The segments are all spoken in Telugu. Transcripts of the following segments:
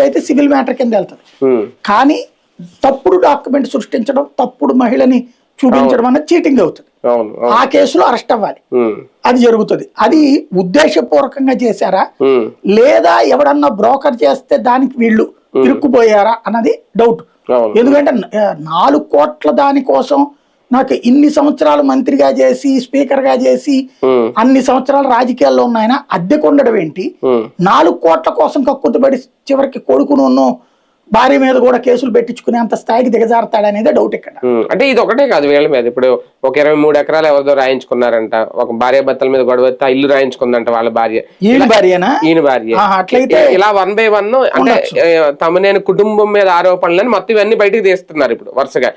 అయితే సివిల్ మ్యాటర్ కింద వెళ్తుంది. కానీ తప్పుడు డాక్యుమెంట్ సృష్టించడం, తప్పుడు మహిళని చూపించడం అన్నది చీటింగ్ అవుతుంది. ఆ కేసులో అరెస్ట్ అవ్వాలి, అది జరుగుతుంది. అది ఉద్దేశపూర్వకంగా చేశారా లేదా ఎవడన్నా బ్రోకర్ చేస్తే దానికి వీళ్ళు ఇరుక్కుపోయారా అన్నది డౌట్. ఎందుకంటే 4 కోట్ల దానికోసం నాకు ఇన్ని సంవత్సరాలు మంత్రిగా చేసి స్పీకర్ గా చేసి అన్ని సంవత్సరాలు రాజకీయాల్లో ఉన్నాయన అద్దెకొండడం ఏంటి, 4 కోట్ల కోసం కక్కుతుబడి చివరికి కొడుకును భార్య మీద కూడా కేసులు పెట్టించుకునే అంత స్థాయికి దిగజారుతాడనేదే డౌట్ ఇక్కడ. అంటే ఇది ఒకటే కాదు వీళ్ళ మీద, ఇప్పుడు ఒక 23 ఎకరాలు ఎవరిదో రాయించుకున్నారంట, ఒక భార్య భర్తల మీద గొడవ ఇల్లు రాయించుకుందంట వాళ్ళ భార్య, ఈయన భార్యనా, ఈయన భార్య. అట్లయితే ఇలా 1 by 1 అంటే తమనేని కుటుంబం మీద ఆరోపణలని మొత్తం ఇవన్నీ బయటికి తీస్తున్నారు ఇప్పుడు వరుసగా.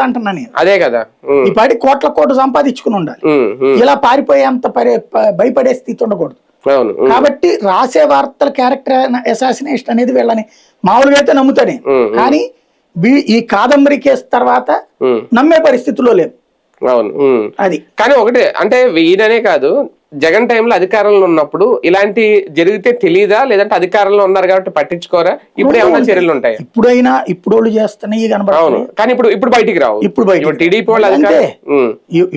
అంటున్నాను అదే కదా, ఈ పాటి కోట్ల సంపాదించుకుని ఉండాలి, ఇలా పారిపోయేంత భయపడే స్థితి ఉండకూడదు. కాబట్టి రాసే వార్తల క్యారెక్టర్ అసాసినేషన్ అనేది వీళ్ళని మామూలుగా అయితే నమ్ముతానే, కానీ ఈ కాదంబరి కేసు తర్వాత నమ్మే పరిస్థితుల్లో లేదు. అవును, అది. కానీ ఒకటి అంటే ఈయననే కాదు, జగన్ టైంలో అధికారంలో ఉన్నప్పుడు ఇలాంటి జరిగితే తెలీదా, లేదంటే అధికారంలో ఉన్నారు కాబట్టి పట్టించుకోరా? ఇప్పుడు ఏమైనా చర్యలు ఉంటాయి? ఇప్పుడైనా ఇప్పుడు చేస్తున్నాయి కనబడుతుంది, కానీ ఇప్పుడు బయటికి రావు. ఇప్పుడు టీడీపీ వాళ్ళు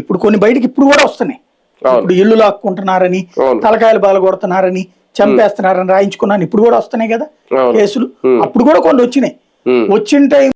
ఇప్పుడు కొన్ని బయటికి ఇప్పుడు కూడా వస్తున్నాయి. ఇప్పుడు ఇల్లు లాక్కుంటున్నారని, తలకాయలు బాలు కొడుతున్నారని, చంపేస్తున్నారని రాయించుకున్నాను ఇప్పుడు కూడా వస్తున్నాయి కదా కేసులు. అప్పుడు కూడా కొన్ని వచ్చినాయి. వచ్చిన టైం